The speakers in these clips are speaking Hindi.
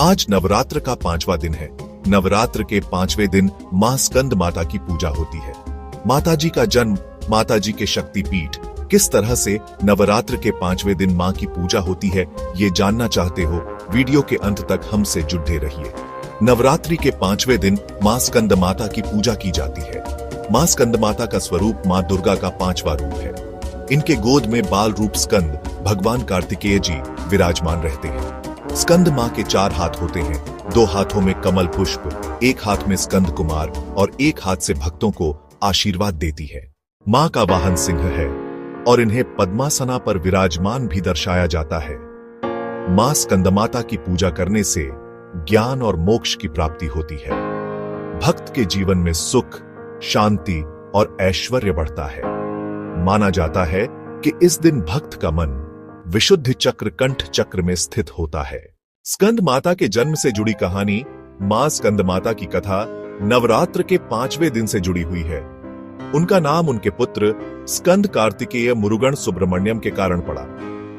आज नवरात्र का 5वां दिन है। नवरात्र के 5वें दिन मां स्कंद माता की पूजा होती है। माताजी का जन्म, माताजी के शक्तिपीठ, किस तरह से नवरात्र के 5वें दिन मां की पूजा होती है, ये जानना चाहते हो, वीडियो के अंत तक हमसे जुड़े रहिए। नवरात्रि के 5वें दिन मां स्कंद माता की पूजा की जाती है। मां स्कंद माता का स्वरूप मां दुर्गा का 5वां रूप है। इनके गोद में बाल रूप स्कंद भगवान कार्तिकेय जी विराजमान रहते हैं। स्कंद मां के 4 हाथ होते हैं, 2 हाथों में कमल पुष्प, 1 हाथ में स्कंद कुमार और 1 हाथ से भक्तों को आशीर्वाद देती है। मां का वाहन सिंह है और इन्हें पद्मासना पर विराजमान भी दर्शाया जाता है। मां स्कंद माता की पूजा करने से ज्ञान और मोक्ष की प्राप्ति होती है। भक्त के जीवन में सुख, शांति और ऐश्वर्य बढ़ता है। माना जाता है कि इस दिन भक्त का मन विशुद्ध चक्र कंठ चक्र में स्थित होता है। स्कंद माता के जन्म से जुड़ी कहानी, मां स्कंद माता की कथा नवरात्र के 5वें दिन से जुड़ी हुई है। उनका नाम उनके पुत्र स्कंद कार्तिकेय मुरुगन सुब्रमण्यम के कारण पड़ा।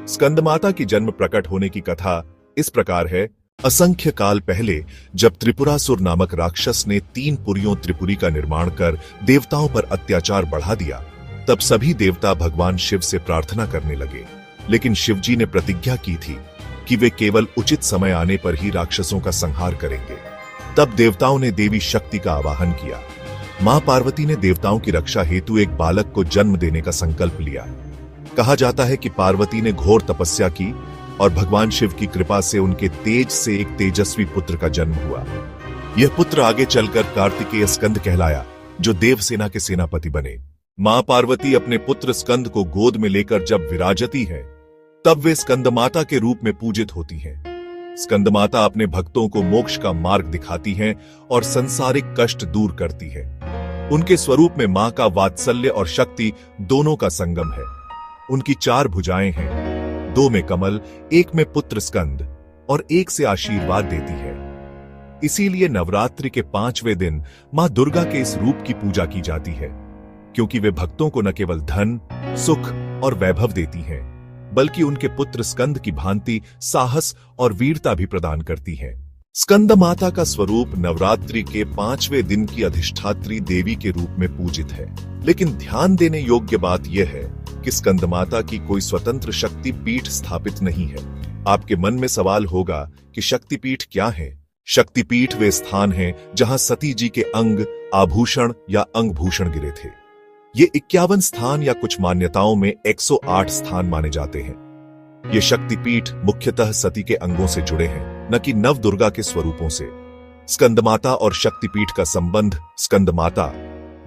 स्कंद माता की जन्म प्रकट होने की कथा इस प्रकार है। असंख्य काल पहले जब त्रिपुरासुर नामक राक्षस ने 3 पुरियों त्रिपुरी का निर्माण कर देवताओं पर अत्याचार बढ़ा दिया, तब सभी देवता भगवान शिव से प्रार्थना करने लगे। लेकिन शिवजी ने प्रतिज्ञा की थी कि वे केवल उचित समय आने पर ही राक्षसों का संहार करेंगे। तब देवताओं ने देवी शक्ति का आवाहन किया। मां पार्वती ने देवताओं की रक्षा हेतु एक बालक को जन्म देने का संकल्प लिया। कहा जाता है कि पार्वती ने घोर तपस्या की और भगवान शिव की कृपा से उनके तेज से एक तेजस्वी पुत्र का जन्म हुआ। यह पुत्र आगे चलकर कार्तिकेय स्कंद कहलाया, जो देवसेना के सेनापति बने। मां पार्वती अपने पुत्र स्कंद को गोद में लेकर जब विराजती है, तब वे स्कंद माता के रूप में पूजित होती हैं। स्कंद माता अपने भक्तों को मोक्ष का मार्ग दिखाती हैं और संसारिक कष्ट दूर करती है। उनके स्वरूप में मां का वात्सल्य और शक्ति दोनों का संगम है। उनकी 4 भुजाएं हैं, 2 में कमल, 1 में पुत्र स्कंद और 1 से आशीर्वाद देती है। इसीलिए नवरात्रि के 5वें दिन मां दुर्गा के इस रूप की पूजा की जाती है, क्योंकि वे भक्तों को न केवल धन, सुख और वैभव देती हैं, बल्कि उनके पुत्र स्कंद की भांति साहस और वीरता भी प्रदान करती हैं। स्कंद माता का स्वरूप नवरात्रि के 5वें दिन की अधिष्ठात्री देवी के रूप में पूजित है। लेकिन ध्यान देने योग्य बात यह है कि स्कंद माता की कोई स्वतंत्र शक्ति पीठ स्थापित नहीं है। आपके मन में सवाल होगा कि शक्तिपीठ क्या है? शक्तिपीठ वे स्थान हैं जहां सती जी के अंग, आभूषण या अंगभूषण गिरे थे। ये 51 स्थान या कुछ मान्यताओं में 108 स्थान माने जाते हैं। ये शक्तिपीठ मुख्यतः सती के अंगों से जुड़े हैं, न कि नव दुर्गा के स्वरूपों से। स्कंद माता और शक्तिपीठ का संबंध, स्कंद माता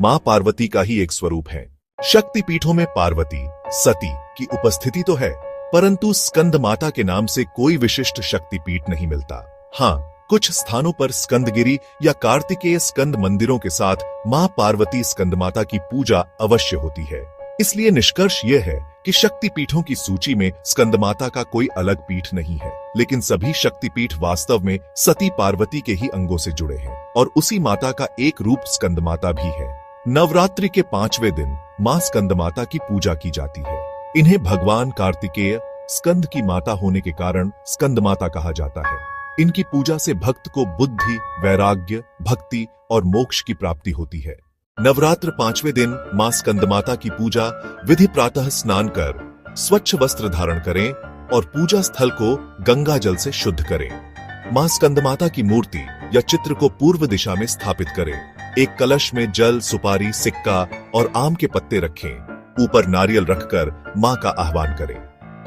मां पार्वती का ही एक स्वरूप है। शक्तिपीठों में पार्वती, सती की उपस्थिति तो है, परंतु स्कंद माता के नाम से कोई विशिष्ट शक्तिपीठ नहीं मिलता। हाँ, कुछ स्थानों पर स्कंदगिरी या कार्तिकेय स्कंद मंदिरों के साथ मां पार्वती स्कंद माता की पूजा अवश्य होती है। इसलिए निष्कर्ष यह है कि शक्तिपीठों की सूची में स्कंद माता का कोई अलग पीठ नहीं है, लेकिन सभी शक्तिपीठ वास्तव में सती पार्वती के ही अंगों से जुड़े हैं और उसी माता का एक रूप स्कंद माता भी है। नवरात्रि के 5वें दिन मां स्कंद माता की पूजा की जाती है। इन्हें भगवान कार्तिकेय स्कंद की माता होने के कारण स्कंद माता कहा जाता है। इनकी पूजा से भक्त को बुद्धि, वैराग्य, भक्ति और मोक्ष की प्राप्ति होती है। नवरात्र 5वें दिन मां स्कंद माता की पूजा विधि प्रातः स्नान कर स्वच्छ वस्त्र धारण करें और पूजा स्थल को गंगा जल से शुद्ध करें। मां स्कंद माता की मूर्ति या चित्र को पूर्व दिशा में स्थापित करें। एक कलश में जल, सुपारी, सिक्का और आम के पत्ते रखें। ऊपर नारियल रखकर मां का आह्वान करें।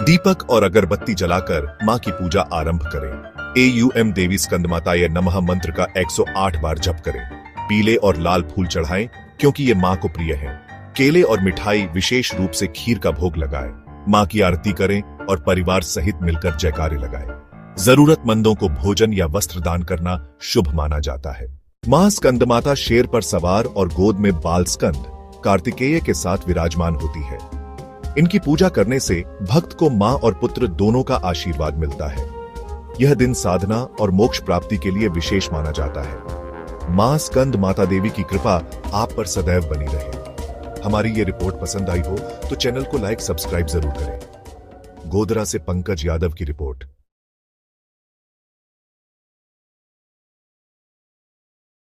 दीपक और अगरबत्ती जलाकर मां की पूजा आरंभ करें। एयूएम देवी स्कंद माताय नमः मंत्र का 108 बार जप करें। पीले और लाल फूल चढ़ाएं, क्योंकि ये मां को प्रिय है। केले और मिठाई, विशेष रूप से खीर का भोग लगाएं। मां की आरती करें और परिवार सहित मिलकर जयकारे लगाएं। जरूरतमंदों को भोजन या वस्त्र दान करना शुभ माना जाता है। मां स्कंद माता शेर पर सवार और गोद में बाल स्कंद कार्तिकेय के साथ विराजमान होती है। इनकी पूजा करने से भक्त को मां और पुत्र दोनों का आशीर्वाद मिलता है। यह दिन साधना और मोक्ष प्राप्ति के लिए विशेष माना जाता है। मां स्कंद माता देवी की कृपा आप पर सदैव बनी रहे। हमारी ये रिपोर्ट पसंद आई हो तो चैनल को लाइक, सब्सक्राइब जरूर करें। गोधरा से पंकज यादव की रिपोर्ट।